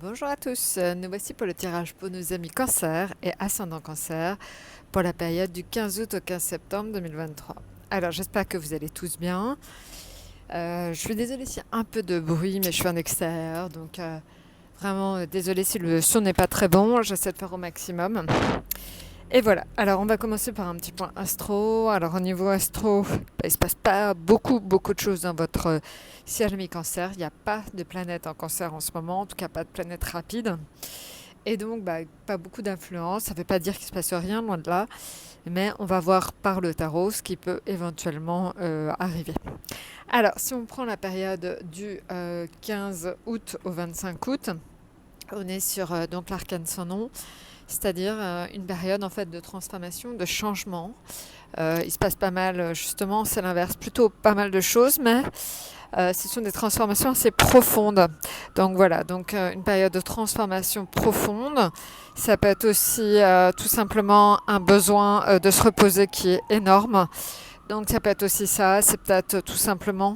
Bonjour à tous, nous voici pour le tirage pour nos amis cancer et ascendant cancer pour la période du 15 août au 15 septembre 2023. Alors j'espère que vous allez tous bien. Je suis désolée s'il y a un peu de bruit mais je suis en extérieur donc vraiment désolée si le son n'est pas très bon, j'essaie de faire au maximum. Et voilà, alors on va commencer par un petit point astro. Alors au niveau astro, il ne se passe pas beaucoup de choses dans votre siège mi-cancer. Il n'y a pas de planète en cancer en ce moment, en tout cas pas de planète rapide. Et donc pas beaucoup d'influence, ça ne veut pas dire qu'il ne se passe rien, loin de là. Mais on va voir par le tarot ce qui peut éventuellement arriver. Alors si on prend la période du 15 août au 25 août, on est sur donc l'arcane sans nom, c'est-à-dire une période en fait de transformation, de changement. Il se passe pas mal, justement, c'est l'inverse, plutôt pas mal de choses, mais ce sont des transformations assez profondes. Donc voilà, donc une période de transformation profonde. Ça peut être aussi tout simplement un besoin de se reposer qui est énorme. Donc ça peut être aussi ça, c'est peut-être tout simplement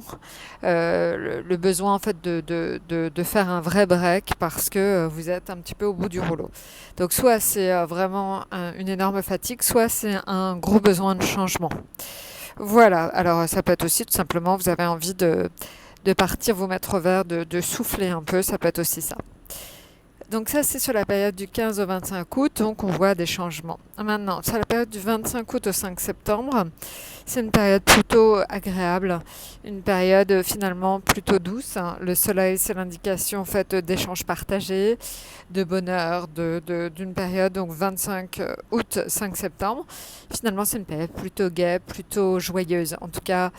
le besoin en fait de faire un vrai break parce que vous êtes un petit peu au bout du rouleau. Donc soit c'est vraiment une énorme fatigue, soit c'est un gros besoin de changement. Voilà, alors ça peut être aussi tout simplement vous avez envie de partir vous mettre au vert, de souffler un peu, ça peut être aussi ça. Donc ça, c'est sur la période du 15 au 25 août, donc on voit des changements. Maintenant, sur la période du 25 août au 5 septembre, c'est une période plutôt agréable, une période finalement plutôt douce. Le soleil, c'est l'indication en fait d'échanges partagés, de bonheur, d'une période donc 25 août, 5 septembre. Finalement, c'est une période plutôt gaie, plutôt joyeuse. En tout cas,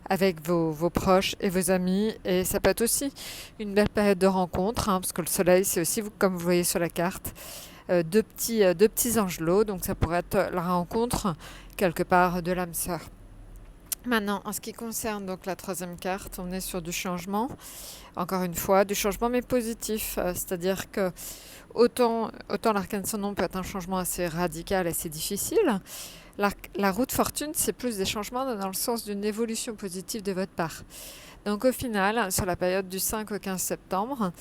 avec vos proches et vos amis. Et ça peut être aussi une belle période de rencontre, parce que le soleil, c'est aussi, comme vous voyez sur la carte, deux petits angelots. Donc ça pourrait être la rencontre quelque part de l'âme sœur. Maintenant, en ce qui concerne donc la troisième carte, on est sur du changement. Encore une fois, du changement mais positif. C'est-à-dire que autant l'arcane sans nom peut être un changement assez radical, assez difficile. La roue de fortune, c'est plus des changements dans le sens d'une évolution positive de votre part. Donc au final, sur la période du 5 au 15 septembre,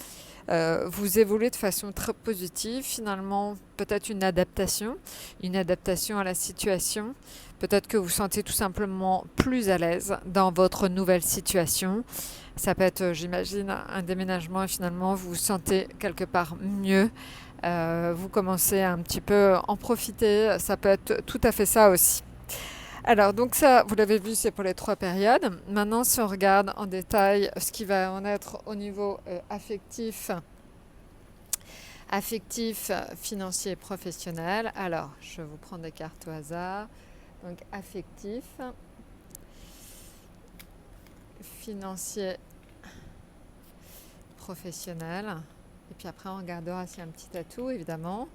vous évoluez de façon très positive. Finalement, peut-être une adaptation à la situation. Peut-être que vous vous sentez tout simplement plus à l'aise dans votre nouvelle situation. Ça peut être, j'imagine, un déménagement et finalement vous vous sentez quelque part mieux. Vous commencez à un petit peu en profiter. Ça peut être tout à fait ça aussi. Alors, donc ça, vous l'avez vu, c'est pour les trois périodes. Maintenant, si on regarde en détail ce qui va en être au niveau affectif, financier et professionnel. Alors, je vais vous prendre des cartes au hasard. Donc, affectif, financier, professionnel. Et puis après, on regardera s'il y a un petit atout, évidemment.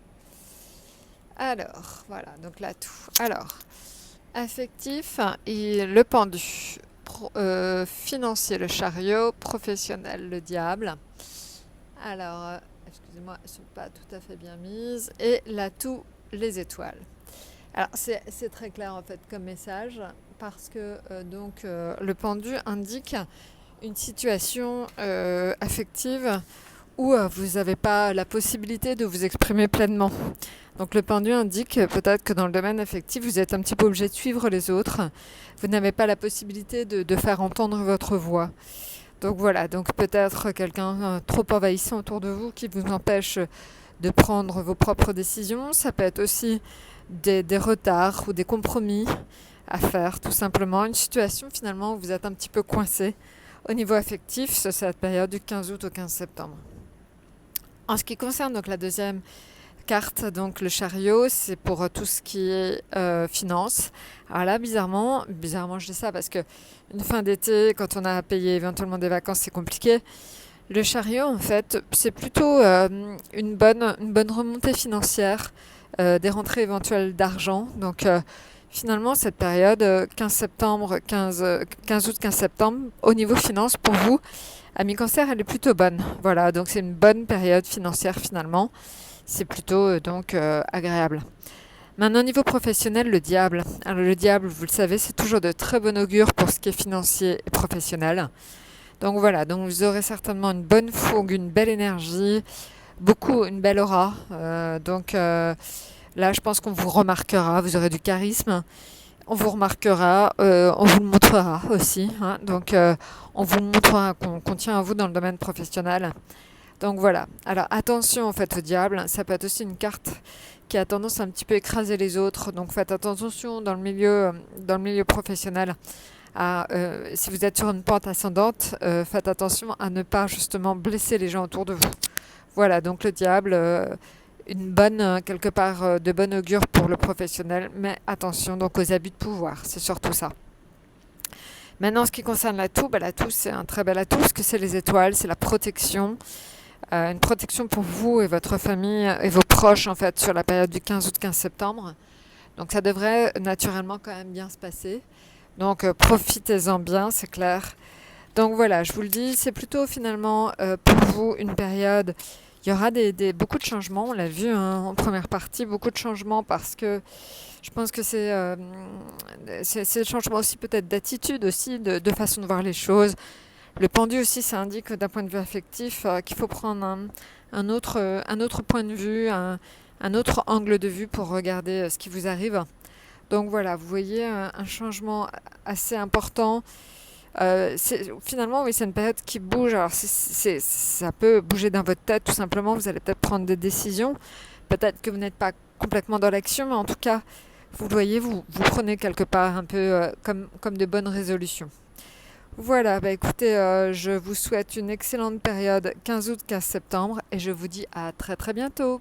Alors, voilà, donc l'atout. Alors, affectif et le pendu. Financier, le chariot. Professionnel, le diable. Alors, excusez-moi, elles ne sont pas tout à fait bien mises. Et l'atout, les étoiles. Alors, c'est très clair en fait comme message parce que le pendu indique une situation affective où vous n'avez pas la possibilité de vous exprimer pleinement. Donc le pendu indique peut-être que dans le domaine affectif, vous êtes un petit peu obligé de suivre les autres. Vous n'avez pas la possibilité de faire entendre votre voix. Donc voilà, donc peut-être quelqu'un trop envahissant autour de vous qui vous empêche de prendre vos propres décisions. Ça peut être aussi des retards ou des compromis à faire, tout simplement. Une situation finalement où vous êtes un petit peu coincé au niveau affectif sur cette période du 15 août au 15 septembre. En ce qui concerne donc la deuxième carte, donc le chariot, c'est pour tout ce qui est finance. Alors là, bizarrement, je dis ça parce que une fin d'été, quand on a à payer éventuellement des vacances, c'est compliqué. Le chariot, en fait, c'est plutôt une bonne remontée financière, des rentrées éventuelles d'argent. Donc finalement, cette période 15 août, 15 septembre, au niveau finance, pour vous, à mi-cancer, elle est plutôt bonne. Voilà, donc c'est une bonne période financière finalement. C'est plutôt agréable. Maintenant, au niveau professionnel, le diable. Alors le diable, vous le savez, c'est toujours de très bon augure pour ce qui est financier et professionnel. Donc voilà, donc vous aurez certainement une bonne fougue, une belle énergie. beaucoup, une belle aura. Là, je pense qu'on vous remarquera, vous aurez du charisme. On vous remarquera, on vous le montrera aussi, hein. On vous montrera qu'on tient à vous dans le domaine professionnel. Donc voilà. Alors attention en fait au diable, ça peut être aussi une carte qui a tendance à un petit peu écraser les autres. Donc faites attention dans le milieu professionnel. Si vous êtes sur une pente ascendante, faites attention à ne pas justement blesser les gens autour de vous. Voilà, donc le diable, une bonne, quelque part, de bon augure pour le professionnel, mais attention donc aux abus de pouvoir, c'est surtout ça. Maintenant, en ce qui concerne l'atout, l'atout c'est un très bel atout, parce que c'est les étoiles, c'est la protection, une protection pour vous et votre famille et vos proches en fait sur la période du 15 août 15 septembre. Donc ça devrait naturellement quand même bien se passer. Donc profitez-en bien, c'est clair. Donc voilà, je vous le dis, c'est plutôt finalement pour vous une période. Il y aura beaucoup de changements, on l'a vu hein, en première partie, beaucoup de changements parce que je pense que c'est le changement aussi peut-être d'attitude aussi, de façon de voir les choses. Le pendu aussi, ça indique d'un point de vue affectif qu'il faut prendre un autre point de vue, un autre angle de vue pour regarder ce qui vous arrive. Donc voilà, vous voyez un changement assez important. Finalement, oui, c'est une période qui bouge. Alors, ça peut bouger dans votre tête, tout simplement. Vous allez peut-être prendre des décisions. Peut-être que vous n'êtes pas complètement dans l'action, mais en tout cas, vous le voyez, vous prenez quelque part un peu comme de bonnes résolutions. Voilà, écoutez, je vous souhaite une excellente période 15 août, 15 septembre et je vous dis à très très bientôt.